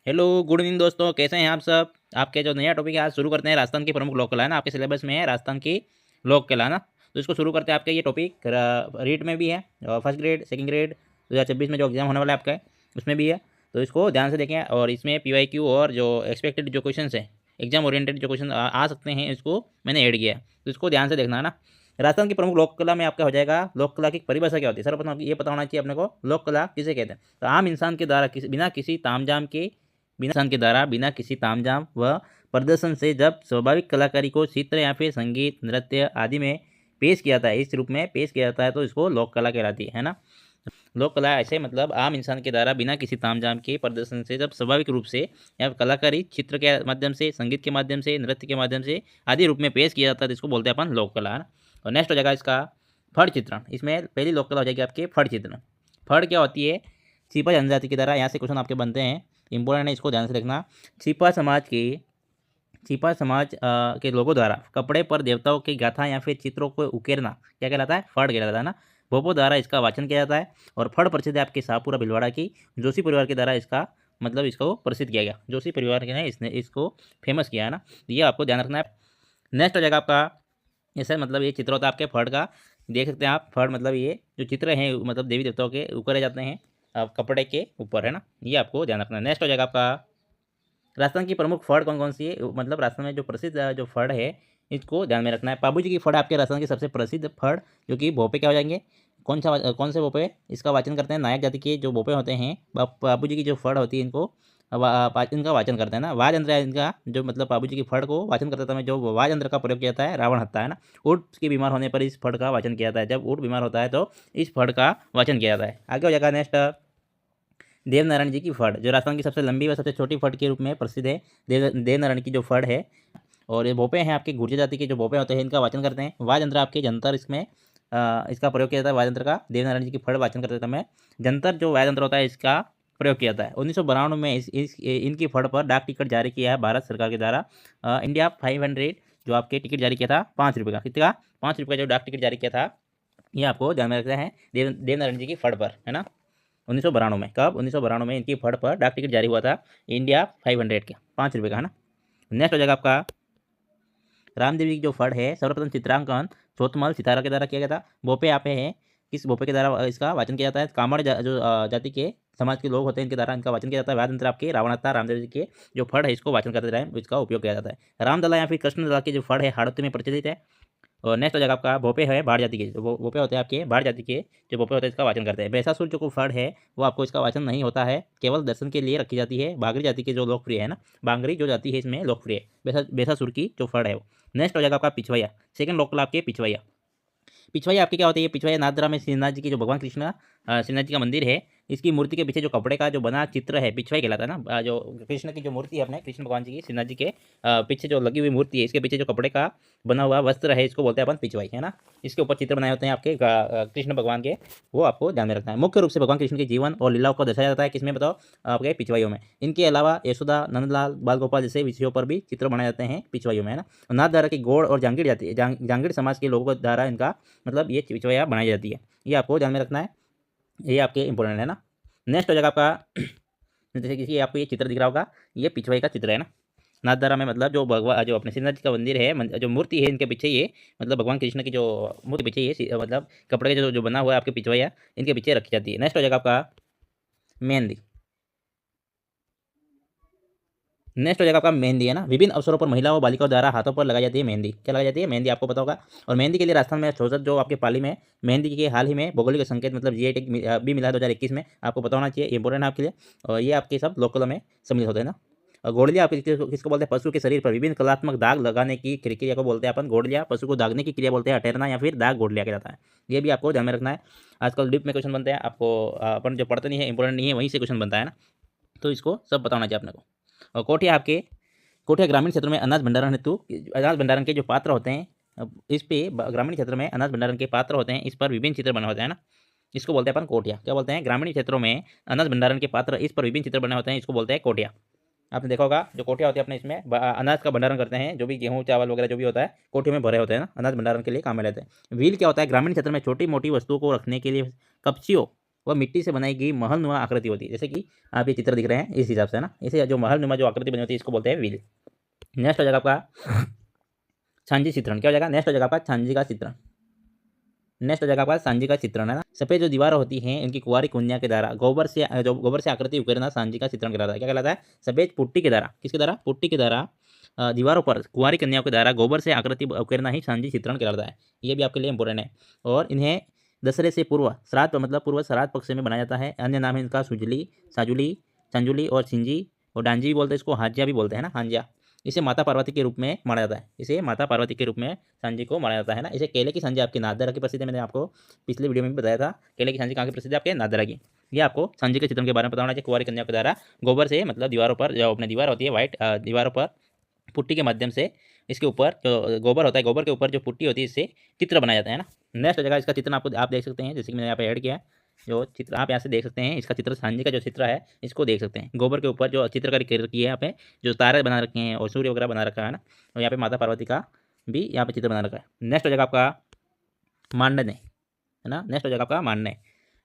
Hello good evening दोस्तों, कैसे हैं आप सब। आपके जो नया टॉपिक है आज शुरू करते हैं। राजस्थान की प्रमुख लोक कला है ना, आपके सिलेबस में है राजस्थान की लोक कला ना। तो इसको शुरू करते हैं। आपके ये टॉपिक रीट में भी है और फर्स्ट ग्रेड सेकंड ग्रेड 2026 में जो एग्जाम होने वाला है आपका उसमें भी है। तो इसको ध्यान से देखें और इसमें PYQ और जो एक्सपेक्टेड जो क्वेश्चन है, एग्जाम ओरिएंटेड जो क्वेश्चन आ सकते हैं, इसको मैंने ऐड किया है। तो इसको ध्यान से देखना है ना। राजस्थान की प्रमुख लोक कला में आपका हो जाएगा लोक कला की परिभाषा क्या होती है। सर्वप्रथम ये पता होना चाहिए अपने को लोक कला किसे कहते हैं। तो आम इंसान के द्वारा बिना किसी तामझाम के बिना किसी तामझाम व प्रदर्शन से जब स्वाभाविक कलाकारी को चित्र या फिर संगीत नृत्य आदि में पेश किया जाता है, इस रूप में पेश किया जाता है, तो इसको लोक कला कहलाती है ना। लोक कला ऐसे मतलब आम इंसान के द्वारा बिना किसी तामझाम के प्रदर्शन से जब स्वाभाविक रूप से या कलाकारी चित्र के माध्यम से, संगीत के माध्यम से, नृत्य के माध्यम से आदि रूप में पेश किया जाता है, तो इसको बोलते हैं अपन लोक कला है ना। और नेक्स्ट हो जाएगा इसका फड़ चित्रण। इसमें पहली लोक कला हो जाएगी आपके फड़ चित्रण। फड़ क्या होती है? छिपा जनजाति की द्वारा, यहाँ से क्वेश्चन आपके बनते हैं, इंपॉर्टेंट है, इसको ध्यान से देखना। छिपा समाज के छिपा समाज के लोगों द्वारा कपड़े पर देवताओं की गाथा या फिर चित्रों को उकेरना क्या कहलाता है? फड़ कहलाता है ना। भोपो द्वारा इसका वाचन किया जाता है। और फड़ प्रसिद्ध है आपके शाहपुरा भिलवाड़ा की जोशी परिवार के द्वारा इसका मतलब इसको प्रसिद्ध किया गया। जोशी परिवार के ने इसने इसको फेमस किया है ना। ये आपको ध्यान रखना है। नेक्स्ट हो जाएगा आपका, ऐसा मतलब ये चित्र होता है आपके फड़ का। देख सकते हैं आप, फड़ मतलब ये जो चित्र हैं मतलब देवी देवताओं के उकेरे जाते हैं कपड़े के ऊपर है ना। ये आपको ध्यान रखना है। नेक्स्ट हो जाएगा आपका राजस्थान की प्रमुख फड़ कौन कौन सी है, मतलब राजस्थान में जो प्रसिद्ध जो फड़ है इसको ध्यान में रखना है। पाबू जी की फड़ आपके राजस्थान की सबसे प्रसिद्ध फड़, जो कि भोपे क्या हो जाएंगे, कौन से भोपे इसका वाचन करते हैं? नायक जाति के जो भोपे होते हैं, पाबू जी की जो फड़ होती है इनको इनका वाचन करते हैं ना। वाज यंत्र है इनका, जो मतलब बाबू जी की फड़ को वाचन करते समय जो वाज यंत्र का प्रयोग किया जाता है रावण हत्ता है ना। ऊँट के बीमार होने पर इस फड़ का वाचन किया जाता है। जब ऊँट बीमार होता है तो इस फड़ का वाचन किया जाता है। आगे हो जाएगा नेक्स्ट, देवनारायण जी की फड़, जो राजस्थान की सबसे लंबी व सबसे छोटी फड़ के रूप में प्रसिद्ध है। देवनारायण की जो फड़ है, और ये भोपे हैं आपके गुर्जर जाति के जो भोपे होते हैं, इनका वाचन करते हैं। वाज यंत्र आपके जंतर, इसमें इसका प्रयोग किया जाता है वाज यंत्र का। देवनारायण जी की फड़ वाचन करते समय जंतर जो वाज यंत्र होता है इसका प्रयोग किया जाता है। 1992 में इनकी फड़ पर डाक टिकट जारी किया है भारत सरकार के द्वारा। इंडिया 500 जो आपके टिकट जारी किया था 5 रुपये का, कितने का? 5 रुपये का जो डाक टिकट जारी किया था, ये आपको ध्यान में रखना है देवनारायण जी की फड़ पर है ना। 1992 में, कब? 1992 में इनकी फड़ पर डाक टिकट जारी हुआ था इंडिया 500 के 5 रुपये का है ना। नेक्स्ट हो जाएगा आपका रामदेवी की जो फड़ है, सर्वप्रथम चित्रांकन चौथमल सितारा के द्वारा किया गया था। भोपे यहाँ पे है, किस भोपे के द्वारा इसका वाचन किया जाता है? कामड़ जो जाति के समाज के लोग होते हैं, इनके द्वारा इनका वाचन किया जाता है। वाद यंत्र आपके रावणता रामदेव जी के जो फड़ है इसको वाचन करते रहे, इसका उपयोग किया जाता है। रामदला या फिर कृष्णदला की जो फड़ है हाड़ौती में प्रचलित है। और नेक्स्ट हो जाएगा आपका भोपे है भाड़ जाति के, जो भोपे होते हैं आपके भाड़ जाति के जो भोपे होते हैं इसका वाचन करते हैं। बैसासुर जो फड़ है वो आपको इसका वाचन नहीं होता है, केवल दर्शन के लिए रखी जाती है। बांगरी जाति के जो लोकप्रिय है ना, बांगरी जो जाति है इसमें लोकप्रिय है बैसासुर की जो फड़ है वो। नेक्स्ट हो जाएगा आपका पिछवैया, सेकंड लोकल आपके पिछवैया। पिछवैया आपकी क्या होती है? पिछवैया नाथद्वारा में श्रीनाथ जी की जो भगवान कृष्ण श्रीनाथ जी का मंदिर है, इसकी मूर्ति के पीछे जो कपड़े का जो बना चित्र है पिछवाई कहलाता है ना। जो कृष्ण की जो मूर्ति है अपने कृष्ण भगवान जी की श्रीनाथ जी के पीछे जो लगी हुई मूर्ति है, इसके पीछे जो कपड़े का बना हुआ वस्त्र है, इसको बोलते हैं अपन पिछवाई है ना। इसके ऊपर चित्र बनाए होते हैं आपके कृष्ण भगवान के, वो आपको ध्यान में रखना है। मुख्य रूप से भगवान कृष्ण के जीवन और लीलाओं को दर्शाया जाता है किसमें बताओ? आपके पिछवाइयों में। इनके अलावा यशोदा, नंदलाल, बाल गोपाल जैसे विषयों पर भी चित्र बनाए जाते हैं पिछवाइयों में है ना। नाथ द्वारा की गौड़ और जांगीड़ जाति जांगीड़ समाज के लोगों द्वारा इनका मतलब ये पिछवाइया बनाई जाती है। ये आपको ध्यान में रखना है, ये आपके इंपॉर्टेंट है ना। नेक्स्ट हो जाएगा आपका जैसे किसी आपको ये चित्र दिख रहा होगा, ये पिछवाई का चित्र है ना। नाथद्वारा में मतलब जो भगवान जो अपने श्रीनाथ जी का मंदिर है, जो मूर्ति है इनके पीछे ये मतलब भगवान कृष्ण की जो मूर्ति पीछे ये मतलब कपड़े का जो बना हुआ है आपके पिछवाइया, इनके पीछे रखी जाती है। नेक्स्ट हो जाएगा आपका मेहंदी। नेक्स्ट हो जाएगा आपका मेहंदी है ना। विभिन्न अवसरों पर महिलाओं और बालिकाओं द्वारा हाथों पर लगाई जाती है मेहंदी। क्या लगाई जाती है? मेहंदी, आपको पता होगा। और मेहंदी के लिए राजस्थान में चौसठ जो आपके पाली में मेहंदी के हाल ही में भौगोलिक संकेत मतलब GI टैग भी मिला 2021 में, आपको पता होना चाहिए, इंपॉर्टेंट है आपके लिए। और ये आपके सब लोकल में सम्मिलित होते हैं ना। और गोड़लिया आप किसको बोलते हैं? पशु के शरीर पर विभिन्न कलात्मक दाग लगाने की क्रिया को बोलते हैं अपन गोड़लिया। पशु को दागने की क्रिया बोलते हैं अटेरना या फिर दाग गोड़लिया कहलाता है। ये भी आपको ध्यान में रखना है। आजकल डिप में क्वेश्चन बनते हैं, आपको अपन जो पढ़ते नहीं है, इंपॉर्टेंट नहीं है, वहीं से क्वेश्चन बनता है ना, तो इसको सब बताना चाहिए अपने को। और कोठिया आपके कोठिया ग्रामीण क्षेत्रों में अनाज भंडारण हेतु अनाज भंडारण के जो पात्र होते हैं, इस पे ग्रामीण क्षेत्र में अनाज भंडारण के पात्र होते हैं, इस पर विभिन्न चित्र बने होते हैं ना। इसको बोलते हैं अपन कोठिया। क्या बोलते हैं? ग्रामीण क्षेत्रों में अनाज भंडारण के पात्र, इस पर विभिन्न चित्र बने होते हैं, इसको बोलते हैं कोठिया। आपने देखा होगा जो कोठिया होती है अपने इसमें अनाज का भंडारण करते हैं, जो भी गेहूं चावल वगैरह जो भी होता है कोठियों में भरे होते हैं ना, अनाज भंडारण के लिए काम में लेते हैं। व्हील क्या होता है? ग्रामीण क्षेत्र में छोटी मोटी वस्तुओं को रखने के लिए कपचियों वह मिट्टी से बनाई गई महलनुमा आकृति होती है। जैसे कि आप ये चित्र दिख रहे हैं इस हिसाब से, है ना, इसे जो महलनुमा जो आकृति बनी होती है इसको बोलते हैं व्हील। नेक्स्ट हो जाएगा आपका छांजी चित्रण। क्या हो जाएगा? नेक्स्ट हो जाएगा आपका छांजी का चित्रण। नेक्स्ट हो जाएगा आपका सांझी का चित्रण, है ना। सफेद जो दीवार होती है इनकी कुंवारी कन्या के द्वारा गोबर से आकृति उकेरना सांझी का चित्रण कहलाता है। क्या कहलाता है? सफेद पुट्टी के द्वारा, किसके द्वारा? पुट्टी के द्वारा दीवारों पर कुंवारी कन्याओं के द्वारा गोबर से आकृति उकेरना ही सांझी चित्रण कहलाता है। ये भी आपके लिए इंपॉर्टेंट है। और इन्हें दशहरे से पूर्व श्राद्ध मतलब पूर्व श्राद्ध पक्ष में बनाया जाता है। अन्य नाम है इनका सुजली, साजुली, चंजुली और सिंजी और डांजी भी बोलते हैं इसको, हाजिया भी बोलते हैं ना, हांजिया। इसे माता पार्वती के रूप में माना जाता है। इसे माता पार्वती के रूप में सांझी को माना जाता है ना। इसे केले की सांझी आपकी नादरा की प्रसिद्ध है। मैंने आपको पिछले वीडियो में भी बताया था केले की सांझी कहाँ की प्रसिद्ध है? आपके नादरा की। ये आपको सांझी के चित्रण के बारे में पता होना चाहिए। कुंवारी कन्या के द्वारा गोबर से मतलब दीवारों पर जो अपनी दीवार होती है व्हाइट दीवारों पर पुट्टी के माध्यम से इसके ऊपर जो गोबर होता है, गोबर के ऊपर जो पुट्टी होती है इससे चित्र बनाया जाता है ना। नेक्स्ट हो जाएगा इसका चित्र आपको आप देख सकते हैं, जैसे कि मैंने यहाँ पे ऐड किया है जो चित्र आप यहाँ से देख सकते हैं। इसका चित्र सांझी का जो चित्र है इसको देख सकते हैं। गोबर के ऊपर जो चित्रकारी की है यहाँ पे, जो तारे बना रखे हैं और सूर्य वगैरह बना रखा है ना, और यहाँ पे माता पार्वती का भी यहाँ पे चित्र बना रखा है। नेक्स्ट हो जाएगा आपका मांडने, है ना। नेक्स्ट हो जाएगा आपका मांडने।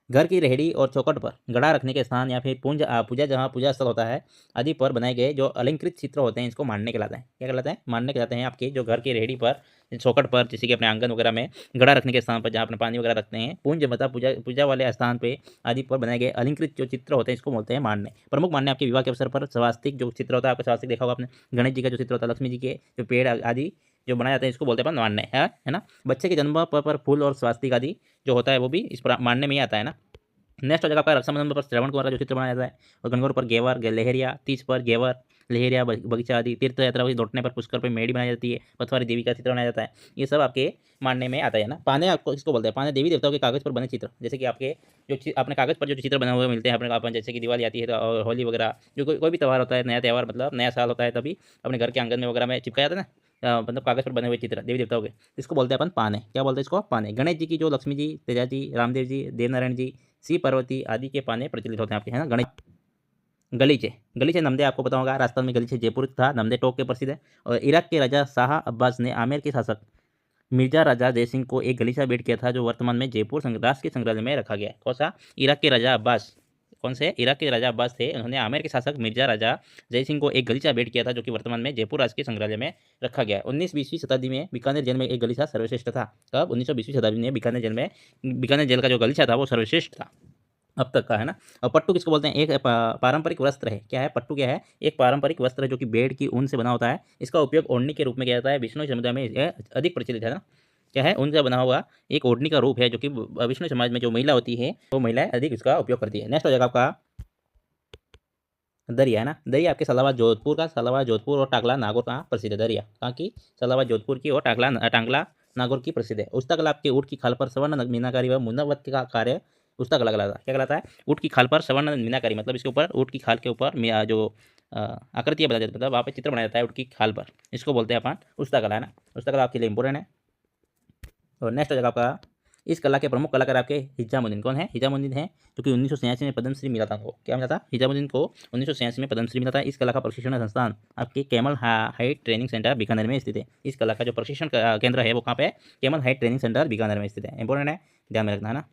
घर की रेहड़ी और चौखट पर गड़ा रखने के स्थान या फिर पूजा जहाँ पूजा स्थल होता है आदि पर बनाए गए जो अलंकृत चित्र होते हैं इसको मांडने कहलाता है। क्या कहलाता है? मांडने कहलाते हैं। आपके जो घर की रेहड़ी पर, चौखट पर, जैसे कि अपने आंगन वगैरह में गड़ा रखने के स्थान पर जहाँ अपने पानी वगैरह रखते हैं, पूंज मतलब पूजा वाले स्थान पे आदि पर बनाए गए अलंकृत जो चित्र होते हैं इसको बोलते हैं मांडने। प्रमुख मांडने आपके विवाह के अवसर पर स्वास्तिक जो चित्र होता है, आपका स्वास्तिक देखा होगा आपने, गणेश जी का जो चित्र होता है, लक्ष्मी जी के जो पेड़ आदि जो बनाए जाते हैं इसको बोलते हैं अपन मांडने, है ना। बच्चे के जन्म पर फूल और स्वास्तिक आदि जो होता है वो भी इस मांडने में ही आता है ना। नेक्स्ट हो जाएगा आपका रक्षाबंधन पर श्रवण कुमार का जो चित्र बनाया जाता है, और गणगौर पर घेवर लहरिया, तीज पर घेवर लहरिया बगीचा आदि, तीर्थ यात्रा लौटने पर पुष्कर पर मेड़ी बनाई जाती है, पथवारी देवी का चित्र बनाया जाता है। ये सब आपके मानने में आता है ना। पाने आपको इसको बोलते हैं, पाने देवी देवताओं के कागज पर बने चित्र, जैसे कि आपके जो अपने कागज पर जो चित्र बने हुए मिलते हैं अपने अपन, जैसे कि दिवाली आती है और होली वगैरह, जो कोई भी त्यौहार होता है, नया त्यौहार मतलब नया साल होता है, तभी अपने घर के आंगन में वगैरह में चिपकाया जाता है ना, मतलब कागज पर बने हुए चित्र देवी देवताओं के, इसको बोलते हैं अपन पाने। क्या बोलते हैं इसको? पाने। गणेश जी की जो लक्ष्मी जी, तेजा जी, रामदेव जी, देवनारायण जी, शिव पार्वती आदि के पाने प्रचलित होते हैं आपके, है ना। गणेश गलीचे, गलीचे नमदे आपको पता होगा, राजस्थान में गलीचे जयपुर था, नमदे टोक के प्रसिद्ध है। और इराक के राजा शाह अब्बास ने आमेर के शासक मिर्जा राजा जयसिंह को एक गलीचा भेंट किया था जो वर्तमान में जयपुर राष्ट्रीय संग्रहालय में रखा गया है। कौन सा? इराक के राजा अब्बास। कौन से? इराक के राजा अब्बास थे, उन्होंने आमेर के शासक मिर्जा राजा जयसिंह को एक गलीचा भेंट किया था जो कि वर्तमान में जयपुर राष्ट्रीय संग्रहालय में रखा गया है। 19-20वीं शताब्दी में बीकानेर जेल में एक गलीचा सर्वश्रेष्ठ था। कब? 1920वीं शताब्दी में बीकानेर जेल में, बीकानेर जेल का जो गलीचा था वो सर्वश्रेष्ठ था अब तक का, है ना। और पट्टू किसको बोलते हैं? एक पारंपरिक वस्त्र है। क्या है पट्टू? क्या है? एक पारंपरिक वस्त्र है जो कि भेड़ की ऊन से बना होता है। इसका उपयोग ओढ़नी के रूप में किया जाता है। विष्णु समुदाय में यह अधिक प्रचलित है ना। क्या है? ऊन से बना हुआ एक ओढ़नी का रूप है जो कि विष्णु समाज में जो महिला होती है वो महिलाएं अधिक इसका उपयोग करती है। नेक्स्ट हो जाएगा आपका दरिया, है ना। दरिया आपके सलावाद जोधपुर का, सलावाद जोधपुर और टाकला नागौर का प्रसिद्ध है। दरिया कहाँ की? सलावाद जोधपुर की और टांगला नागौर की प्रसिद्ध है। उस्तकला आपके ऊँट की खाल पर स्वर्ण मीनाकारी व मुनव्वत का कार्य उस्तकला कहलाता है। क्या कहलाता है? ऊँट की खाल पर स्वर्ण मीनाकारी, मतलब इसके ऊपर ऊँट की खाल के ऊपर जो आकृतियाँ बनाई जाती है, मतलब वहाँ पे चित्र बनाया जाता है ऊँट की खाल पर, इसको बोलते हैं अपन उस्तकला, है ना। उस्तकला आपके लिए इंपॉर्टेंट है। और नेक्स्ट हो जाएगा आपका इस कला के प्रमुख कलाकार आपके हिजामुद्दीन। कौन है? हिजामुद्दीन है जो कि 1986 में पद्मश्री मिला था। को क्या मिला था? हिजामुद्दीन को 1986 में पद्मश्री मिला था। इस कला का प्रशिक्षण संस्थान आपके camel height training centre Bikaner में स्थित है। इस कला का जो प्रशिक्षण केंद्र है वो कहाँ पे है? Camel height training centre Bikaner में स्थित है। इंपॉर्टेंट है, ध्यान में रखना, है ना।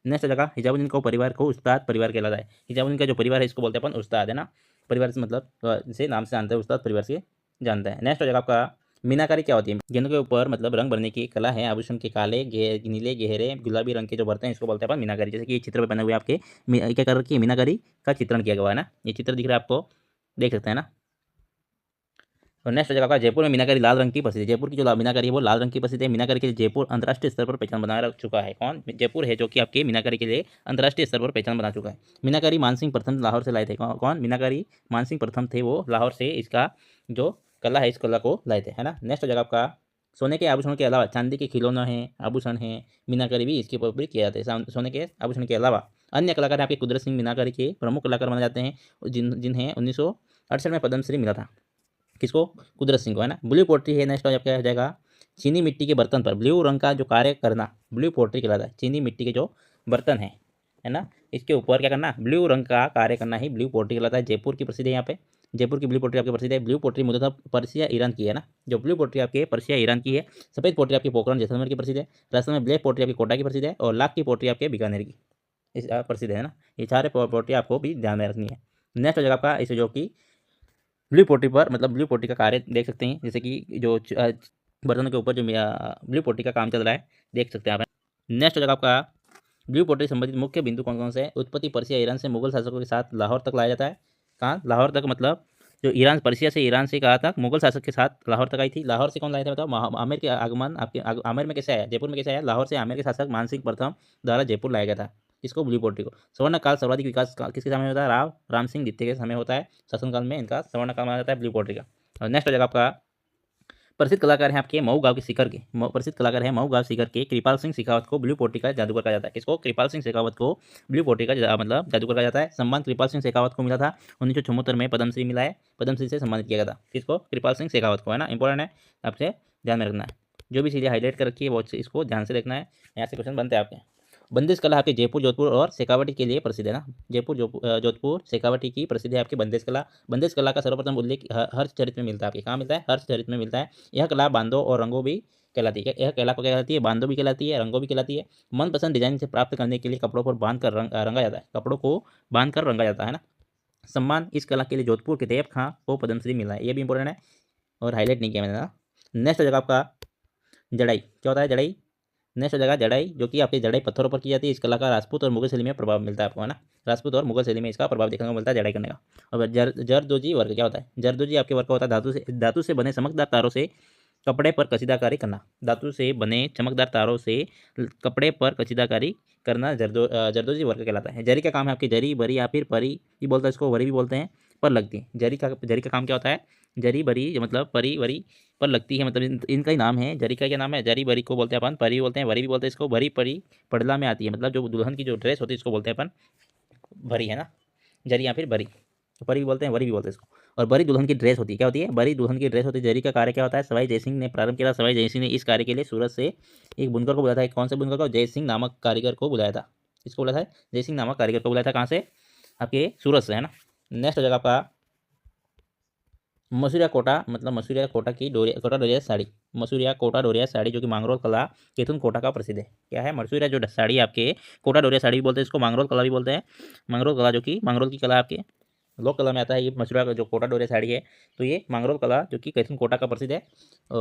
नेक्स्ट जगह हिजामुद्दीन को परिवार को उस्ताद परिवार कहलाता है। हिजामुद्दीन का जो परिवार है इसको बोलते हैं अपन उस्ताद, है ना। परिवार से मतलब से नाम से जानते हैं, उस्ताद परिवार से जानते हैं। नेक्स्ट हो जाएगा आपका मीनाकारी। क्या होती है? गेंदों के ऊपर मतलब रंग भरने की कला है। आभूषण के काले नीले गहरे गुलाबी रंग के जो बर्तन हैं इसको बोलते हैं अपन मीनाकारी। जैसे कि ये चित्र में बने हुए आपके क्या कर रखी है? मीनाकारी का चित्रण किया गया है ना। ये चित्र दिख रहा है आपको, देख सकते हैं ना। और नेक्स्ट हो जाएगा आपका जयपुर में मीनाकारी लाल रंग की प्रसिद्ध है। जयपुर की जो मीनाकारी है वो लाल रंग की प्रसिद्ध है। मीनाकारी के लिए जयपुर अंतर्राष्ट्रीय स्तर पर पहचान बना रख चुका है। कौन? जयपुर है जो कि आपके मीनाकारी के लिए अंतर्राष्ट्रीय स्तर पर पहचान बना चुका है। मीनाकारी मानसिंह प्रथम लाहौर से लाए थे। कौन? मीनाकारी मानसिंह प्रथम थे, वो लाहौर से इसका जो कला है इस कला को लाए थे, है ना। नेक्स्ट हो जाएगा आपका सोने के आभूषणों के अलावा चांदी के खिलौने हैं, आभूषण हैं, मीनाकारी भी इसके ऊपर भी किया जाता है। सोने के आभूषण के अलावा अन्य कलाकार आपके कुदरत सिंह मीनाकारी के प्रमुख कलाकार माने जाते हैं जिन्हें 1968 में पद्मश्री मिला था। किसको? कुदरत सिंह को, है ना। ब्लू पोट्री है। नेक्स्ट क्या हो जाएगा? चीनी मिट्टी के बर्तन पर ब्लू रंग का जो कार्य करना ब्लू पोट्री कहलाता है। चीनी मिट्टी के जो बर्तन है ना, इसके ऊपर क्या करना? ब्लू रंग का कार्य करना ही ब्लू पोट्री कहलाता है। जयपुर की प्रसिद्ध है। यहाँ पे जयपुर की ब्लू पोट्री आपकी प्रसिद्ध है। ब्लू पोट्री मुद्दा पर्सिया ईरान की है ना। जो ब्लू पोट्री आपकी पर्सिया ईरान की है। सफेद पोट्री आपकी पोखरण जैसलमेर की प्रसिद्ध है। राजस्थान में ब्लैक पोट्री आपकी कोटा की प्रसिद्ध है। और लाख की पोट्री आपके बीकानेर की। इस प्रसिद्ध है ना। ये सारे प्रॉपर्टी आपको भी ध्यान में रखनी है। नेक्स्ट हो जाएगा आपका इसे जो कि ब्लू पोटी पर मतलब ब्लू पोटी का कार्य देख सकते हैं, जैसे कि जो बर्तनों के ऊपर जो ब्लू पोटी का काम चल रहा है देख सकते हैं आप। नेक्स्ट हो जाएगा आपका ब्लू पोटी संबंधित मुख्य बिंदु कौन कौन से हैं। उत्पत्ति पर्सिया ईरान से मुगल शासकों के साथ लाहौर तक लाया जाता है। कहाँ लाहौर तक, मतलब जो ईरान पर्सिया से ईरान से कहा था मुगल शासक के साथ लाहौर तक आई थी। लाहौर से कौन लाया था बताओ। आमेर के आगमन आपके आमेर में कैसे आया, जयपुर में कैसे आया। लाहौर से आमेर के शासक मानसिंह प्रथम द्वारा जयपुर लाया गया था। इसको ब्लू पोर्ट्री को। स्वर्ण काल सर्वाधिक विकास किसके समय होता है, राम सिंह द्वितीय के समय होता है। शासनकाल में इनका स्वर्ण काल माना जाता है ब्लू पोर्ट्री का। और नेक्स्ट हो जाएगा आपका प्रसिद्ध कलाकार हैं आपके मऊ गांव के शिखर के, प्रसिद्ध कलाकार हैं मऊ गांव शिखर के कृपाल सिंह शेखावत को ब्लू पोर्ट्री का जादूगर कहा जाता है। किसको, कृपाल सिंह शेखावत को ब्लू पोर्ट्री का मतलब जादूगर कहा जाता है। सम्मान कृपाल सिंह शेखावत को मिला था 1974 में, पद्मश्री मिला है, पद्मश्री से सम्मानित किया गया था। किसको, कृपाल सिंह शेखावत को, है ना। इंपॉर्टेंट है, आपसे ध्यान में रखना है। जो भी चीज़ें हाईलाइट कर रखी है वो इसको ध्यान से देखना है, यहाँ से क्वेश्चन बनते हैं आपके। बंदिश कला आपके जयपुर, जोधपुर और शेखावटी के लिए प्रसिद्ध है ना। जयपुर, जोधपुर, शेखावटी की प्रसिद्ध है आपकी बंदिश कला। बंदिश कला का सर्वप्रथम उल्लेख हर्षचरित में मिलता है आपके। कहाँ मिलता है, हर्षचरित में मिलता है। यह कला बांधों और रंगों भी कहलाती है। यह कला को क्या कहलाती है, बांधों भी कहलाती है, रंगों भी कहलाती है। मनपसंद डिजाइन से प्राप्त करने के लिए कपड़ों पर बांध कर रंगा जाता है। कपड़ों को बांध कर रंगा जाता है ना। सम्मान इस कला के लिए जोधपुर के तैयब खां को पद्मश्री मिला है। ये भी इंपॉर्टेंट है और हाईलाइट नहीं किया मैंने ना। नेक्स्ट हो जाएगा आपका जड़ाई। क्या होता है जड़ाई। नेक्स्ट हो जाएगा जड़ाई, जो कि आपकी जड़ाई पत्थरों पर की जाती है। इस कला का राजपूत और मुगल शैली में प्रभाव मिलता है आपको, है ना। राजपूत और मुगल शैली में इसका प्रभाव देखने को मिलता है जड़ाई करने का। और जरदोजी वर्ग क्या होता है। जरदोजी आपके वर्ग का होता है धातु से बने चमकदार तारों से कपड़े पर कसीदाकारी करना। धातु से बने चमकदार तारों से कपड़े पर कसीदाकारी करना जरदोजी वर्ग कहलाता है। जरी का काम है आपकी जरी बरी या फिर परी भी बोलते हैं, इसको वरी भी बोलते हैं, पर लगती है। जरी का काम क्या होता है, जरी बरी मतलब परी वरी पर लगती है, मतलब इनका ही नाम है। जरी का क्या नाम है, जरी बरी को बोलते हैं अपन, परी बोलते हैं, वरी भी बोलते हैं इसको। भरी परी पड़ला में आती है, मतलब जो दुल्हन की जो ड्रेस होती है इसको बोलते हैं अपन भरी, है ना। जरी या फिर बरी, तो परी भी बोलते हैं, वरी भी बोलते हैं इसको। और बरी दुल्हन की ड्रेस होती है, क्या होती है, बरी दुल्हन की ड्रेस होती है। जरी का कार्य क्या होता है, सवाई जयसिंह ने प्रारंभ किया था। सवाई जयसिंह ने इस कार्य के लिए सूरत से एक बुनकर को बुलाया था। कौन से बुनकर को, जयसिंह नामक कारीगर को बुलाया था। इसको बुलाया था, जयसिंह नामक कारीगर को बुलाया था। कहाँ से, आपके सूरत से, है ना। नेक्स्ट हो जाएगा आपका मसूरिया कोटा, मतलब मसूरिया कोटा की कोटा डोरिया साड़ी। मसूरिया कोटा डोरिया साड़ी जो कि मांगरोल कला केतुन कोटा का प्रसिद्ध है। क्या है, मसूरिया जो साड़ी आपके कोटा डोरिया साड़ी भी बोलते हैं इसको, मांगरोल कला भी बोलते हैं। मांगरोल कला जो कि मांगरोल की कला आपके लोक कला में आता है। ये मसूरिया का जो कोटा डोरिया साड़ी है, तो ये मांगरोल कला जो कि कैथुन कोटा का प्रसिद्ध है।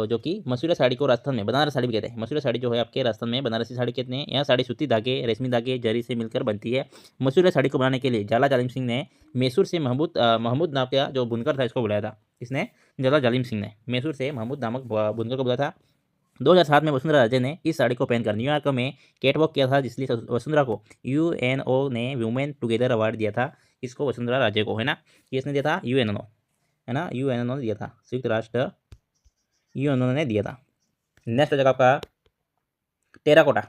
जो कि मसूरिया साड़ी को राजस्थान में बनारस साड़ी भी कहते हैं। मसूरिया साड़ी जो है आपके राजस्थान में बनारसी साड़ी कहते हैं। यह साड़ी सूती धागे, रेशमी धागे, जरी से मिलकर बनती है। मसूरिया साड़ी को बनाने के लिए जाला जालिम सिंह ने मैसूर से महमूद नाम का जो बुनकर था इसको बुलाया था। इसने जाला जालिम सिंह ने मैसूर से महमूद नामक बुनकर को बुलाया था। 2007 में वसुंधरा राजे ने इस साड़ी को पहनकर न्यूयॉर्क में कैटवॉक किया था, जिसलिए वसुंधरा को यूएनओ ने वुमेन टुगेदर अवार्ड दिया था। इसको वसुंधरा राजे को, है ना। किसने दिया था, यूएनओ, है ना, यूएनओ ने दिया था, संयुक्त राष्ट्र यूएनओ ने दिया था। नेक्स्ट जगह आपका टेराकोटा,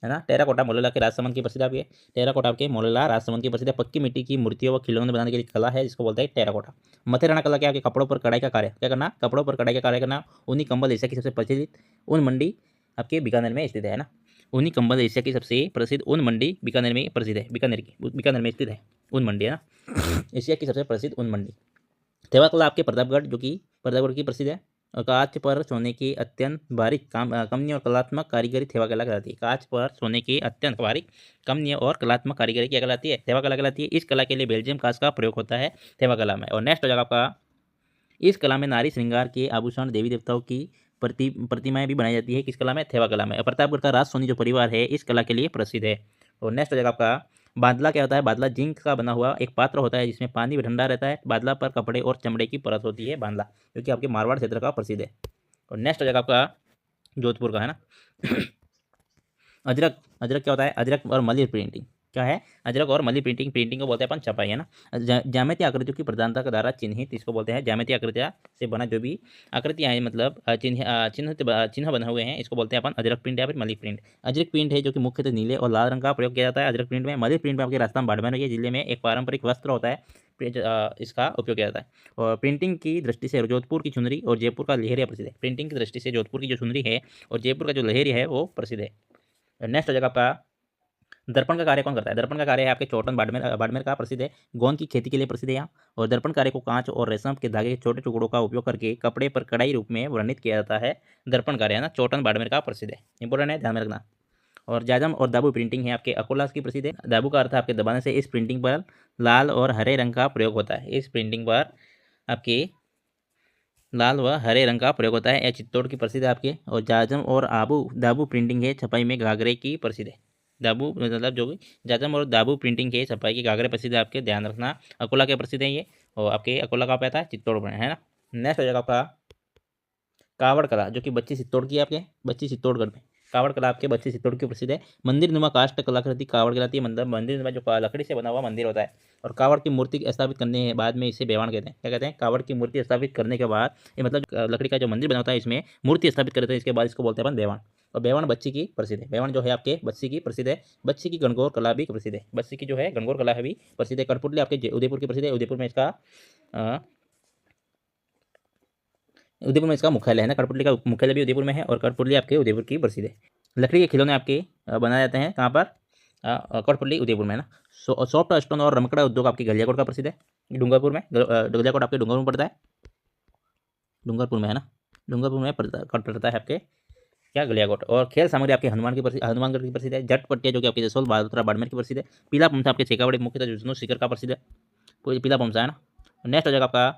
है ना। टेराकोटा मोलेला के राजसमंद की प्रसिद्ध आपके टेराकोटा आपके मोलेला राजसमंद की प्रसिद्ध पक्की मिट्टी की मूर्तियों व खिलौने बनाने के लिए कला है, जिसको बोलते हैं टेराकोटा। मथेराना कला क्या, आपके कपड़ों पर कढ़ाई का कार्य क्या करना, कपड़ों पर कढ़ाई का कार्य करना। ऊनी कंबल एशिया की सबसे प्रचलित ऊन मंडी आपके बीकानेर में स्थित है ना। ऊनी कंबल एशिया की सबसे प्रसिद्ध ऊन मंडी बीकानेर में प्रसिद्ध है। बीकानेर में स्थित है ऊन मंडी, है ना। एशिया की सबसे प्रसिद्ध ऊन मंडी। थेवा कला आपके प्रतापगढ़ जो कि प्रतापगढ़ की प्रसिद्ध है। और कांच पर सोने की अत्यंत बारीक कमनीय और कलात्मक कारीगरी थेवा कला कहलाती है। कांच पर सोने की अत्यंत बारीक कमनीय और कलात्मक कारीगरी क्या कहलाती है, थेवा कला कहलाती है। इस कला के लिए बेल्जियम कांच का प्रयोग होता है थेवा कला में। और नेक्स्ट हो जाएगा आपका इस कला में नारी श्रृंगार के आभूषण, देवी देवताओं की प्रतिमाएं भी बनाई जाती है। किस कला में, थेवा कला में। प्रतापगढ़ का राज सोनी जो परिवार है इस कला के लिए प्रसिद्ध है। और नेक्स्ट हो जाएगा आपका बादला। क्या होता है, बादला जिंक का बना हुआ एक पात्र होता है जिसमें पानी भी ठंडा रहता है। बादला पर कपड़े और चमड़े की परत होती है बांदला, जो कि आपके मारवाड़ क्षेत्र का प्रसिद्ध है। और नेक्स्ट हो जाएगा आपका जोधपुर का, है ना। अजरक, अजरक क्या होता है, अजरक और मलिर प्रिंटिंग क्या है, अजरक और मलिर प्रिंटिंग। प्रिंटिंग को बोलते हैं अपन छपाई, है ना। ज्यामितीय आकृतियों की प्रधानता के द्वारा चिन्हित इसको बोलते हैं। ज्यामितीय आकृतियाँ से बना जो भी आकृतियाँ हैं, मतलब चिन्ह बने हुए हैं, इसको बोलते हैं अपन अजरक प्रिंट या फिर मलिर प्रिंट। अजरक प्रिंट है जो कि मुख्यतः नीले और लाल रंग का प्रयोग किया जाता है अजरक प्रिंट में। मलिर प्रिंट में आपके राजस्थान बाड़मेर के जिले में एक पारंपरिक वस्त्र होता है, इसका उपयोग किया जाता है। और प्रिंटिंग की दृष्टि से जोधपुर की चुनरी और जयपुर का लहेरिया प्रसिद्ध है। प्रिंटिंग की दृष्टि से जोधपुर की जो चुनरी है और जयपुर का जो लहेरिया है वो प्रसिद्ध है। नेक्स्ट हो जाएगा आपका दर्पण का कार्य कौन करता है। दर्पण का कार्य है आपके चौटन बाड़मेर का प्रसिद्ध है। गोंद की खेती के लिए प्रसिद्ध है यहाँ। और दर्पण कार्य को कांच और रेशम के धागे के छोटे टुकड़ों का उपयोग करके कपड़े पर कढ़ाई रूप में वर्णित किया जाता है। दर्पण कार्य, है ना, चौटन बाड़मेर का प्रसिद्ध है। इंपॉर्टेंट है, ध्यान में रखना। और जाजम और दाबू प्रिंटिंग है आपके अकोला की प्रसिद्ध है। दाबू का अर्थ है आपके दबाने से। इस प्रिंटिंग पर लाल और हरे रंग का प्रयोग होता है। इस प्रिंटिंग पर आपके लाल व हरे रंग का प्रयोग होता है। यह चित्तौड़ की प्रसिद्ध है आपके। और जाजम और दाबू प्रिंटिंग है छपाई में घाघरे की प्रसिद्ध है। दाबू मतलब जो जाजम और दाबू प्रिंटिंग के छपाई के घाघरे प्रसिद्ध है आपके, ध्यान रखना। अकोला के प्रसिद्ध है ये, और आपके अकोला का आता है चित्तौड़ में, है ना। नेक्स्ट हो जाएगा आपका कावड़ कला, जो कि बच्ची चित्तौड़ की आपके, बच्ची चित्तौड़गढ़ में कावड़ कला आपके बच्ची चित्तौड़ की प्रसिद्ध है। मंदिर नुमा काष्ठ कलाकृति कावड़ कहलाती है। मतलब मंदिर नुमा जो लकड़ी से बना हुआ मंदिर होता है। और कावड़ की मूर्ति स्थापित करने के बाद में इसे बेवाण कहते हैं। क्या कहते हैं? कावड़ की मूर्ति स्थापित करने के बाद, ये मतलब लकड़ी का जो मंदिर बना होता है इसमें मूर्ति स्थापित करते हैं, इसके बाद इसको बोलते हैं अपन बेवाण। और बेवाण बच्ची की प्रसिद्ध है। बेवाण जो है आपके बच्ची की प्रसिद्ध है। बच्ची की गणगौर कला भी प्रसिद्ध है। बच्ची की जो है गणगौर कला है भी प्रसिद्ध है। कठपुतली आपके उदयपुर की प्रसिद्ध है। उदयपुर में इसका मुख्यालय है ना। कठपुतली का मुख्यालय भी उदयपुर में है, और कठपुतली आपके उदयपुर की प्रसिद्ध है। लकड़ी के खिलौने आपके बनाए जाते हैं कहाँ पर? कठपुतली उदयपुर में है ना। सॉफ्ट स्टोन और रमकड़ा उद्योग आपके गलियाकोट का प्रसिद्ध है। डूंगरपुर में, गलियाकोट आपके डूंगरपुर में पड़ता है। डूंगरपुर में है ना, डूंगरपुर में पड़ता है आपके क्या, गलियाकोट। और खेल सामग्री आपके हनुमानगढ़ की प्रसिद्ध है। जट पट्टिया जो कि आपके जसोल बालोतरा बाड़मेर की प्रसिद्ध है। पीला पमसा आपके शेखावाड़ी मुख्यतः जुजनू शिखर का प्रसिद्ध है। कोई पीला पमसा है ना। नेक्स्ट हो जाएगा आपका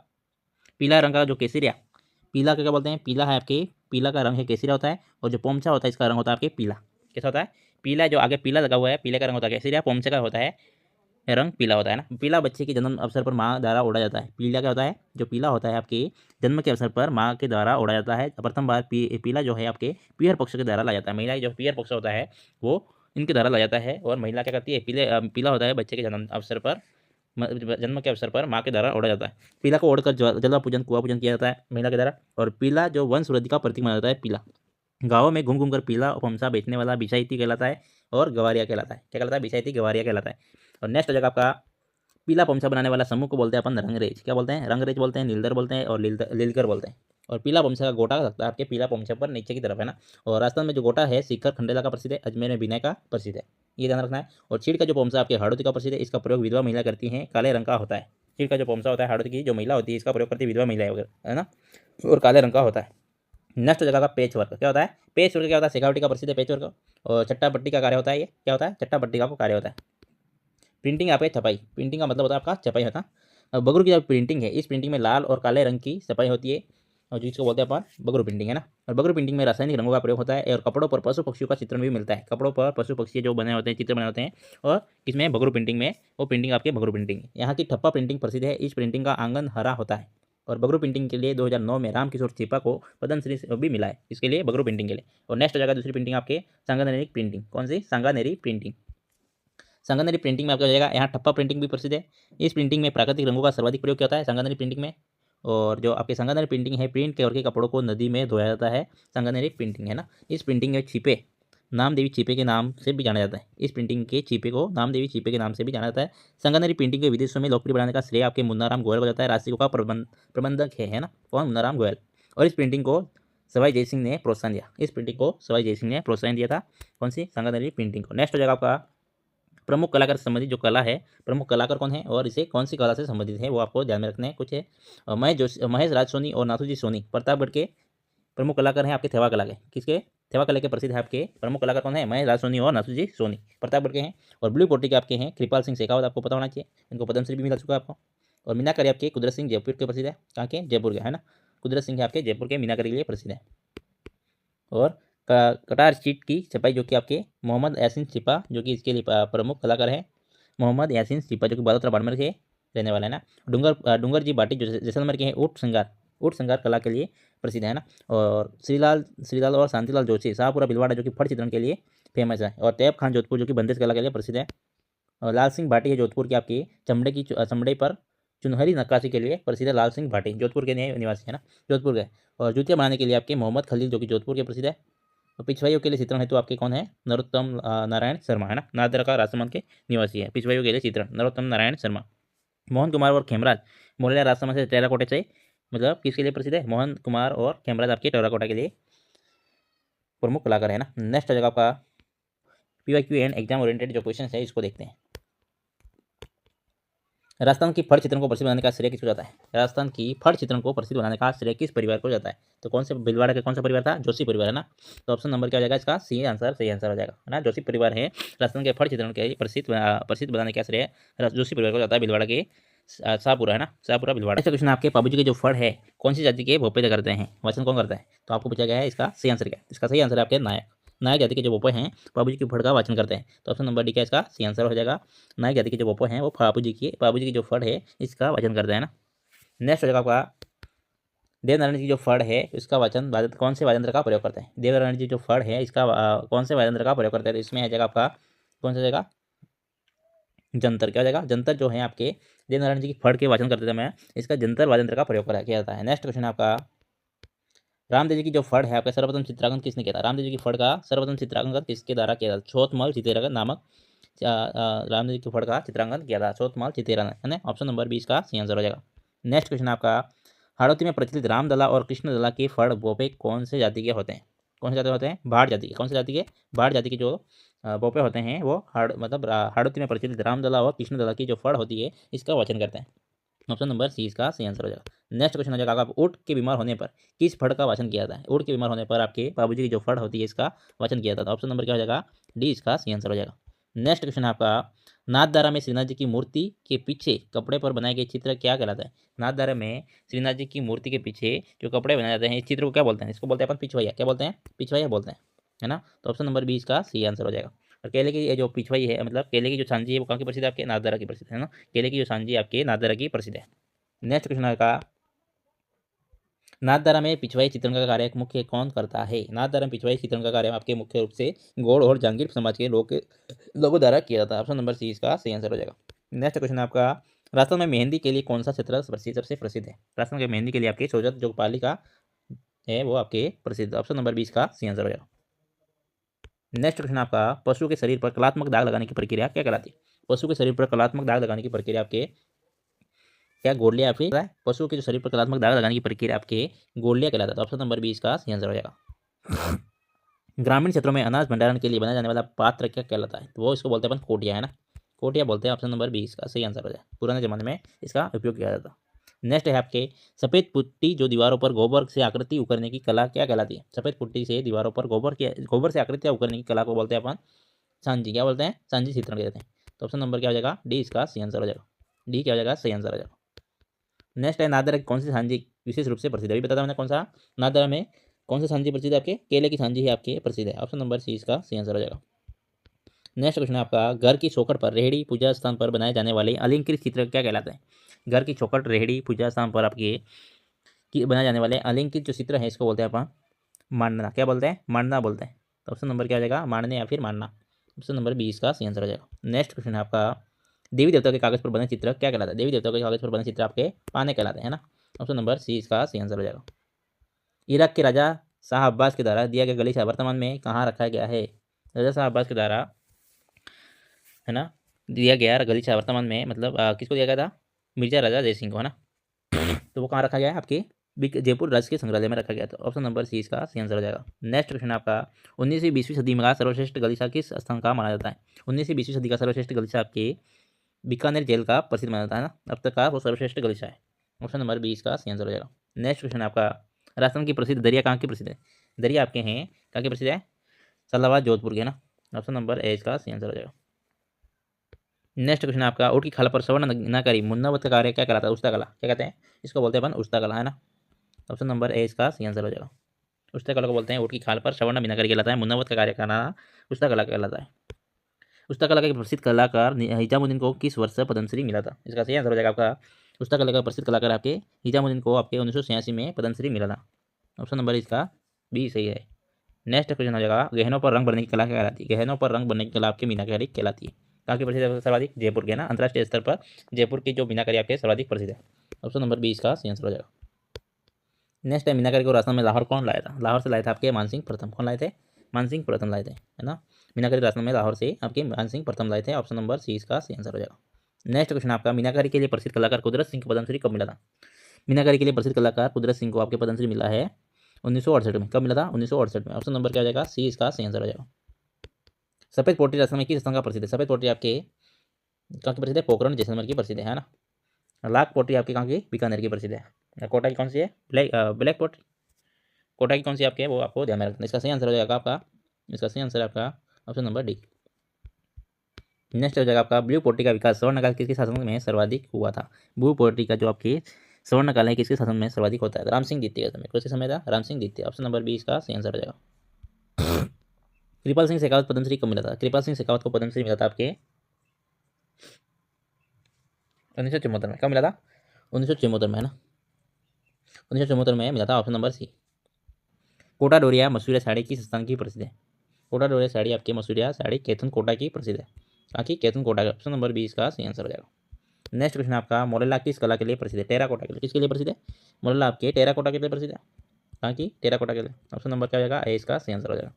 पीला रंग का जो केसरिया। पीला क्या बोलते हैं? पीला है आपके, पीला का रंग है केसरिया होता है। और जो पोमचा होता है इसका रंग होता है आपके पीला। कैसा होता है? पीला, जो आगे पीला लगा हुआ है, पीले का रंग होता है केसरिया। पोमचे का होता है रंग पीला होता है ना। पीला बच्चे के जन्म अवसर पर माँ द्वारा ओढ़ा जाता है। पीला क्या होता है? जो पीला होता है आपके जन्म के अवसर पर माँ के द्वारा ओढ़ा जाता है। प्रथम बार पीला जो है आपके पीहर पक्ष के द्वारा लाया जाता है। महिला जो पीहर पक्ष होता है वो इनके द्वारा लाया जाता है। और महिला क्या करती है? पीला होता है बच्चे के जन्म अवसर पर, जन्म के अवसर पर माँ के द्वारा ओढ़ा जाता है। पीला को ओढ़कर जलवा पूजन, कुआ पूजन किया जाता है महिला के द्वारा। और पीला जो वंश वृद्धि का प्रतीक माना जाता है। पीला गाँव में घूम घूम कर पीला पमसा बेचने वाला बिछाईती कहलाता है, और गवारिया कहलाता है। क्या कहलाता है? बिछाईती गवारिया कहलाता है। और नेक्स्ट हो जाएगा आपका पीला पमसा बनाने वाला समूह को बोलते हैं अपन रंगरेज। क्या बोलते हैं? रंगरेज बोलते हैं, नीलदर बोलते हैं, और लीलकर बोलते हैं। और पीला पमसा का गोटा लगता है आपके पीला पमसा पर नीचे की तरफ, है ना। और राजस्थान में जो गोटा है शिखर खंडेला का प्रसिद्ध है। अजमेर में विनय का प्रसिद्ध है, ये ध्यान रखना है। और चीड़ का जो पमसा आपके हाड़ोती का प्रसिद्ध है। इसका प्रयोग विधवा महिला करती हैं, काले रंग का होता है। चीड़ का जो पमसा होता है हाड़ोती की जो महिला होती है, इसका प्रयोग करती है विधवा महिला वगैरह, है ना। और काले रंग का होता है। नेक्स्ट जगह का पेच वर्क। क्या होता है? पेच वर्क क्या होता है? शेखावटी का प्रसिद्ध है पेच वर्क। और चट्टा पट्टी का कार्य होता है। ये क्या होता है? चट्टा पट्टी का कार्य होता है। प्रिंटिंग आपके छपाई, प्रिंटिंग का मतलब होता है आपका छपाई होता है। बगरू की जो प्रिंटिंग है, इस प्रिंटिंग में लाल और काले रंग की छपाई होती है, और जिसको बोलते हैं अपन बगरू प्रिंटिंग, है ना। और बगरू प्रिंटिंग में रासायनिक रंगों का प्रयोग होता है। और कपड़ों पर पशु पक्षियों का चित्रण भी मिलता है। कपड़ों पर पशु पक्षी जो बने होते हैं, चित्र बने होते हैं। और किसमें? बगरू प्रिंटिंग में। वो प्रिंटिंग आपके बगरू प्रिंटिंग। यहाँ की ठप्पा प्रिंटिंग प्रसिद्ध है। इस प्रिंटिंग का आंगन हरा होता है। और बगरू प्रिंटिंग के लिए 2009 में रामकिशोर छिपा को पद्मश्री भी मिला है, इसके लिए बगरू प्रिंटिंग के लिए। और नेक्स्ट हो जाएगा दूसरी प्रिंटिंग आपके सांगानेरी प्रिंटिंग। कौन सी? सांगानेरी प्रिंटिंग। सांगानेरी प्रिंटिंग में आपका हो जाएगा यहाँ ठप्पा प्रिंटिंग भी प्रसिद्ध है। इस प्रिंटिंग में प्राकृतिक रंगों का सर्वाधिक प्रयोग किया होता है सांगानेरी प्रिंटिंग में। और जो आपके सांगानेरी प्रिंटिंग है, प्रिंट करके कपड़ों को नदी में धोया जाता है, सांगानेरी प्रिंटिंग, है ना। इस प्रिंटिंग में छिपे नामदेवी छिपे के नाम से भी जाना जाता है। इस प्रिंटिंग के छिपे को नामदेवी छिपे के नाम से भी जाना जाता है। सांगानेरी प्रिंटिंग के विदेशों में लोकप्रिय बनाने का श्रेय आपके मुन्नाराम गोयल को जाता है। राशिकों का प्रबंधक है ना, कौन? मुन्नाराम गोयल। और इस प्रिंटिंग को सवाई जयसिंह ने प्रोत्साहन दिया। इस प्रिंटिंग को सवाई जयसिंह ने प्रोत्साहन दिया था। कौन सी? सांगानेरी प्रिंटिंग को। नेक्स्ट हो जाएगा आपका प्रमुख कलाकार से संबंधित जो कला है, प्रमुख कलाकार कौन है और इसे कौन सी कला से संबंधित है, वो आपको ध्यान में रखना है। कुछ है महेश राज सोनी और नाथूजी सोनी प्रतापगढ़ के प्रमुख कलाकार हैं आपके थेवा कला के। किसके? थेवा कला के प्रसिद्ध है आपके प्रमुख कलाकार कौन है? महेश राज सोनी और नाथूजी सोनी प्रतापगढ़ के हैं। और ब्लू पोटी के आपके हैं कृपाल सिंह शेखावत, आपको पता होना चाहिए, इनको पद्मश्री भी मिल चुका है आपको। और मीनाकारी आपके कुदरत सिंह जयपुर के प्रसिद्ध है। कहाँ के? जयपुर के, है ना। कुदरत सिंह आपके जयपुर के मीनाकारी के लिए प्रसिद्ध है। और कटार शीट की छपाई जो कि आपके मोहम्मद यासीन छिपा जो कि इसके लिए प्रमुख कलाकार है। मोहम्मद यासीन छिपा जो कि बालोतरा बाड़मेर के रहने वाला है ना। डूंगर जी बाटी जो जैसलमेर के हैं, ऊँट श्रृंगार कला के लिए प्रसिद्ध है ना। और श्रीलाल और शांतिलाल जोशी शाहपुरा भिलवाड़ा जो कि फट चित्रण के लिए फेमस है। और तैयब खान जोधपुर जो कि बंदेज कला के लिए प्रसिद्ध है। और लाल सिंह भाटी है जोधपुर की आपकी चमड़े पर चुनहरी नक्काशी के लिए प्रसिद्ध है। लाल सिंह भाटी जोधपुर के निवासी है ना, जोधपुर के। और जूतियाँ बनाने के लिए आपके मोहम्मद खलील जो कि जोधपुर के प्रसिद्ध है। तो पिछवाइयों के लिए चित्रण है तो आपके कौन है? नरोत्तम नारायण शर्मा, है ना। नादरा का राजसमंद के निवासी है। पिछवाइयों के लिए चित्रण नरोत्तम नारायण शर्मा। मोहन कुमार और खेमराज मोरेला राजसमंद से टेराकोटा से, मतलब किसके लिए प्रसिद्ध है? मोहन कुमार और खेमराज आपके टेराकोटा के लिए प्रमुख कलाकार है ना। नेक्स्ट जगह आपका PYQ एंड एग्जाम ओरिएंटेड जो क्वेश्चन है इसको देखते हैं। राजस्थान की फड़ चित्रण को प्रसिद्ध बनाने का श्रेय किसको जाता है? राजस्थान की फड़ चित्रण को प्रसिद्ध बनाने का श्रेय किस परिवार को जाता है? तो कौन से भीलवाड़ा का कौन सा परिवार था? जोशी परिवार है ना। तो ऑप्शन नंबर क्या हो जाएगा इसका? सही आंसर हो जाएगा, है ना। जोशी परिवार है राजस्थान के फड़ चित्रण के प्रसिद्ध बनाने का श्रेय जोशी परिवार को जाता है। भीलवाड़ा के शाहपुरा है ना, शाहपुरा भीलवाड़ा। ऐसा क्वेश्चन आपके बाबूजी के जो फड़ है कौन सी जाति के भोपे करते हैं? वाचन कौन करता है? तो आपको पूछा गया है इसका सही आंसर क्या है? इसका सही आंसर है आपके नायक। नायक जाति के जो बोपे हैं बाबूजी की फड़ का वाचन करते हैं। तो ऑप्शन नंबर डी का इसका सही आंसर हो जाएगा। नायक जाति के जो बोपे हैं वो बाबूजी की जो फड़ है इसका वाचन करते हैं ना। नेक्स्ट हो जाएगा आपका देवनारायण जी जो फड़ है इसका वाचन कौन से वाद्यंत्र का प्रयोग करते हैं? देवनारायण जी जो फड़ है इसका कौन से वाद्यंत्र का प्रयोग करते हैं? तो इसमें आ जाएगा आपका कौन सा जाएगा? जंतर। क्या हो जाएगा? जंतर जो है आपके देवनारायण जी की फड़ के वाचन करते समय इसका जंतर वाद्यंत्र का प्रयोग किया जाता है। नेक्स्ट क्वेश्चन आपका रामदेव जी की जो फड़ है आपका सर्वप्रथम चित्रांकन किसने किया था? रामदेव जी की फड़ का सर्वप्रथम चित्रांकन किसके द्वारा किया था? छोतमल चितेरा नामक रामदेव जी की फड़ का चित्रांकन किया था छोतमल चितेरा ने, है ना। ऑप्शन नंबर 20 का सही आंसर हो जाएगा। नेक्स्ट क्वेश्चन आपका हाड़ौती में प्रचलित रामदला और कृष्णदला के फड़ बोपे कौन से जाति के होते हैं? कौन से जाति होते हैं? भाड़ जाति के। कौन से जाति के? भाड़ जाति के जो बोपे होते हैं वो हाड़ौती में प्रचलित रामदला और कृष्णदला की जो फड़ होती है इसका वचन करते हैं। ऑप्शन नंबर सी इसका सही आंसर हो जाएगा। नेक्स्ट क्वेश्चन हो जाएगा आप ऊँट के बीमार होने पर किस फड़ का वाचन किया जाता है? ऊँट के बीमार होने पर आपके बाबूजी की जो फड़ होती है इसका वाचन किया जाता है। ऑप्शन नंबर क्या हो जाएगा? डी इसका सही आंसर हो जाएगा। नेक्स्ट क्वेश्चन आपका नाथद्वारा में श्रीनाथ जी की मूर्ति के पीछे कपड़े पर बनाए गए चित्र क्या कहलाता है? नाथद्वारा में श्रीनाथ जी की मूर्ति के पीछे जो कपड़े बनाए जाते हैं इस चित्र को क्या बोलते हैं? इसको बोलते हैं अपन पिछवैया। क्या बोलते हैं? पिछवैया बोलते हैं, है ना। तो ऑप्शन नंबर 20 का सही आंसर हो जाएगा। और केले की जो पिछवाई है मतलब केले की जो सांझी है वो कहाँ की प्रसिद्ध है? आपके नाथद्वारा की प्रसिद्ध है ना। केले की जो सांझी आपके नाथद्वारा की प्रसिद्ध है। नेक्स्ट क्वेश्चन का नाथद्वारा में पिछवाई चित्रण का कार्य मुख्य कौन करता है? नाथद्वारा में पिछवाई चित्रण का कार्य आपके मुख्य रूप से गौड़ और जांगीर समाज के लोगों द्वारा किया जाता है। ऑप्शन नंबर सी इसका सही आंसर हो जाएगा। नेक्स्ट क्वेश्चन आपका राजस्थान में मेहंदी के लिए कौन सा क्षेत्र सबसे प्रसिद्ध है? राजस्थान के मेहंदी के लिए आपके सोजत जो पालिका है वो आपके प्रसिद्ध। ऑप्शन नंबर 20 का सही आंसर हो जाएगा। नेक्स्ट क्वेश्चन आपका पशु के शरीर पर कलात्मक दाग लगाने की प्रक्रिया क्या कहलाती है? पशु के शरीर पर कलात्मक दाग लगाने की प्रक्रिया आपके क्या गोलिया या फिर पशु के जो शरीर पर कलात्मक दाग लगाने की प्रक्रिया आपके गोलिया कहलाता है। ऑप्शन नंबर 20 का सही आंसर हो जाएगा। ग्रामीण क्षेत्रों में अनाज भंडारण के लिए बनाया जाने वाला पात्र क्या कहलाता है? तो वो इसको बोलते हैं अपन कोटिया, है ना। कोटिया बोलते हैं। ऑप्शन नंबर 20 का सही आंसर हो जाए। पुराने जमाने में इसका उपयोग किया जाता। नेक्स्ट है आपके सफेद पुट्टी जो दीवारों पर गोबर से आकृति उकरने की कला क्या कहलाती है? सफेद पुट्टी से दीवारों पर गोबर से आकृतियां उकरने की कला को बोलते हैं अपन सांझी। क्या बोलते हैं? सांझी चित्रण कहते हैं। तो ऑप्शन नंबर क्या हो जाएगा? डी इसका सही आंसर हो जाएगा। डी क्या हो जाएगा? सही आंसर हो जाएगा। नेक्स्ट है नाथद्वारा की कौन सी सांझी विशेष रूप से प्रसिद्ध है? अभी बताया मैंने कौन सा नाथद्वारा में कौन सा सांझी प्रसिद्ध है? आपके केले की सांझी ही आपके प्रसिद्ध है। ऑप्शन नंबर सी इसका सही आंसर हो जाएगा। नेक्स्ट क्वेश्चन है आपका घर की चौखट पर रेहड़ी पूजा स्थान पर बनाए जाने वाले अलंकृत चित्र क्या कहलाते हैं? घर की चौखट रेहड़ी पूजा स्थान पर आपके बनाए जाने वाले अलंकृत जो चित्र है इसको बोलते हैं अपन मांडना। क्या बोलते हैं? मांडना बोलते हैं। तो ऑप्शन नंबर क्या हो जाएगा? मांडने या फिर मांडना। ऑप्शन नंबर 20 का सही आंसर हो जाएगा। नेक्स्ट क्वेश्चन है आपका देवी देवता के कागज पर बने चित्र क्या कहलाता है? देवी देवता के कागज पर बने चित्र आपके पाने कहलाते हैं, है ना। ऑप्शन नंबर सी इसका सही आंसर हो जाएगा। इराक के राजा शाह अब्बास के द्वारा दिया गया गलीचा वर्तमान में कहाँ रखा गया है? राजा शाह अब्बास के द्वारा, है ना, दिया गया गलीचा वर्तमान में मतलब किसको दिया गया था? मिर्जा राजा जय सिंह को, है ना। तो वो कहाँ रखा गया है? आपके जयपुर राजकीय संग्रहालय में रखा गया था। ऑप्शन नंबर सी इसका सही आंसर हो जाएगा। नेक्स्ट क्वेश्चन आपका 19वीं 20वीं सदी में सर्वश्रेष्ठ गलीचा किस स्थान का माना जाता है? 19वीं 20वीं सदी का सर्वश्रेष्ठ गलीचा आपके बीकानेर जेल का प्रसिद्ध माना जाता है ना। अब तक का वो सर्वश्रेष्ठ गलीचा है। ऑप्शन नंबर 20 का सही आंसर हो जाएगा। नेक्स्ट क्वेश्चन आपका राजस्थान की प्रसिद्ध दरिया कहाँ की प्रसिद्ध है? दरिया आपके हैं कहाँ की प्रसिद्ध है? सलाहबाद जोधपुर के ना। ऑप्शन नंबर ए इसका सही आंसर हो जाएगा। नेक्स्ट क्वेश्चन आपका ऊँट की खाल पर सवर्ण मीनाकारी मुन्नावत का कार्य क्या कहलाता है? उस्ता कला क्या कहते हैं? इसको बोलते हैं अपन उस्ता कला, है ना। ऑप्शन नंबर ए इसका सही आंसर हो जाएगा। उस्ता कला को बोलते हैं ऊँट की खाल पर सवर्ण मीनाकारी कहलाता है। मुन्नावत का कार्य करना उस्ता कला कहलाता है। उस्ता कला के प्रसिद्ध कलाकार हिजामुद्दीन को किस वर्ष पद्मश्री मिला था? इसका सही आंसर हो जाएगा आपका उस्ता कला का प्रसिद्ध कलाकार आपके हिजामुद्दीन को आपके 1986 में पद्मश्री मिला था। ऑप्शन नंबर इसका बी सही है। नेक्स्ट क्वेश्चन हो जाएगा गहनों पर रंग भरने की कला क्या कहलाती है? गहनों पर रंग भरने की कला आपकी मीनाकारी कहलाती है। कहाँ की प्रसिद्ध है सर्वाधिक? जयपुर के ना। अंतर्राष्ट्रीय स्तर पर जयपुर की जो मीनाकारी आपके सर्वाधिक प्रसिद्ध है। ऑप्शन नंबर 20 का सही आंसर हो जाएगा। नेक्स्ट है मीनाकारी को राजस्थान में लाहौर कौन लाया था? लाहौर से लाए थे आपके मानसिंह प्रथम। कौन लाए थे? मानसिंह प्रथम लाए थे, है ना। मीनाकारी राजस्थान में लाहौर से आपके मानसिंह प्रथम लाए थे। ऑप्शन नंबर सी इसका सही आंसर हो जाएगा। नेक्स्ट क्वेश्चन आपका मीनाकारी के लिए प्रसिद्ध कलाकार कुदरत सिंह को पद्मश्री कब मिला था? मीनाकारी के लिए प्रसिद्ध कलाकार कुदरत सिंह को आपके पद्मश्री मिला है 1968 में। कब मिला था? 1968 में। ऑप्शन नंबर क्या हो जाएगा? सी इसका सही आंसर हो जाएगा। सफेद पोट्री राजस्थान में किस स्थान का प्रसिद्ध है? सफेद पोट्री आपके कहाँ की प्रसिद्ध है? पोखरण जैसलमेर की प्रसिद्ध है ना। लाख पोट्री आपकी कहाँ की, बीकानेर की प्रसिद्ध है। कोटा की कौन सी है, ब्लैक पोट्री। कोटा की कौन सी आपकी है, वो आपको ध्यान में रखना। इसका सही आंसर हो जाएगा आपका, इसका सही आंसर है आपका ऑप्शन नंबर डी। नेक्स्ट हो जाएगा आपका, ब्लू पोट्री का विकास स्वर्णकाल किसके शासन में सर्वाधिक हुआ था। ब्लू पोट्री का जो आपकी स्वर्णकाल है किसके शासन में सर्वाधिक होता है, राम सिंह द्वितीय का समय, कौन से समय था, राम सिंह द्वितीय। ऑप्शन नंबर बी इसका सही आंसर हो जाएगा। कृपाल सिंह शेखावत पद्मश्री कब मिला था, कृपाल सिंह शेखावत को पद्मश्री मिला था आपके 1974 में। कब मिला था, 1974 में है ना, 1974 में मिला था। Option number C. Kota Doria Masuriya sari किस स्थान की प्रसिद्ध है। कोटा डोरिया साड़ी आपकी मसूरिया साड़ी कैथन कोटा की प्रसिद्ध है, बाकी कैथन कोटा का। ऑप्शन नंबर बी इसका सही आंसर हो जाएगा। नेक्स्ट क्वेश्चन आपका, मोरेला किस कला के लिए प्रसिद्ध है, टेराकोटा के लिए, किसके लिए प्रसिद्ध है, मोरेला आपके टेराकोटा के लिए प्रसिद्ध है, कहाँ की, टेराकोटा के लिए। ऑप्शन नंबर क्या हो जाएगा, ए इसका सही आंसर हो जाएगा।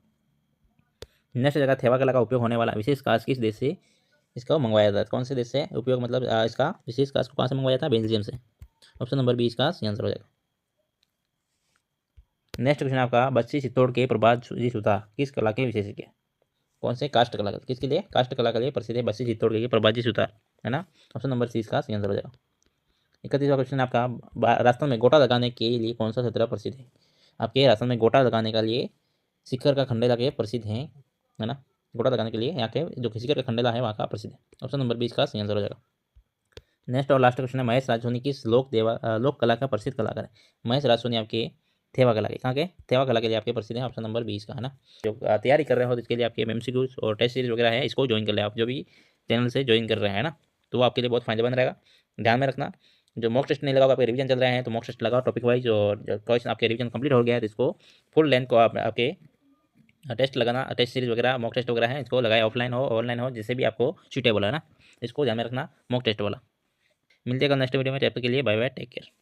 नेक्स्ट जगह, थेवा कला का उपयोग होने वाला विशेष कांच किस देश से इसका मंगवाया जाता है, कौन से देश से उपयोग, मतलब इसका विशेष कांच को कहाँ से मंगवाया जाता है, बेल्जियम से। ऑप्शन नंबर बी इसका सही आंसर हो जाएगा। नेक्स्ट क्वेश्चन आपका, बच्ची चित्तौड़ के प्रभात जी सुता किस कला के विशेषज्ञ, कौन से कास्ट कला, किसके लिए, कास्ट कला के लिए प्रसिद्ध है बच्ची चित्तौड़ के प्रभात जी सुतार, है ना। ऑप्शन नंबर सी इसका सही आंसर हो जाएगा। 31वां क्वेश्चन आपका, राजस्थान में गोटा लगाने के लिए कौन सा क्षेत्र प्रसिद्ध है। आपके राजस्थान में गोटा लगाने के लिए शिखर का खंडेला के प्रसिद्ध हैं, है ना। गोटा लगाने के लिए यहाँ के जो शिखर का खंडेला है वहाँ का प्रसिद्ध है। ऑप्शन नंबर 20 का सही आंसर हो जाएगा। नेक्स्ट और लास्ट क्वेश्चन है, महेश राजसोनी किस लोक कला का प्रसिद्ध कलाकार है। महेश राजसोनी आपके थेवा कला के, कहाँ के, थेवा कला के लिए आपके प्रसिद्ध है। ऑप्शन नंबर 20 का, है ना। जो तैयारी कर रहे हो तो इसके लिए आपके एमसीक्यूज और टेस्ट सीरीज वगैरह है, इसको ज्वाइन कर ले आप, जो भी चैनल से ज्वाइन कर रहे हैं ना, तो वो आपके लिए बहुत फायदेमंद रहेगा। ध्यान में रखना, जो मॉक टेस्ट नहीं लगाओ, आपके रिवीजन चल रहे हैं तो मॉक टेस्ट लगाओ टॉपिक वाइज, और क्वेश्चन आपके रिवीजन कंप्लीट हो गया है तो इसको फुल लेंथ को आपके टेस्ट लगाना, टेस्ट सीरीज वगैरह मॉक टेस्ट वगैरह है, इसको लगाए, ऑफलाइन हो ऑनलाइन हो जिससे भी आपको सूटेबल है ना, इसको ध्यान में रखना मॉक टेस्ट वाला। मिलते हैं नेक्स्ट वीडियो में, तब तक के लिए बाय बाय, टेक केयर।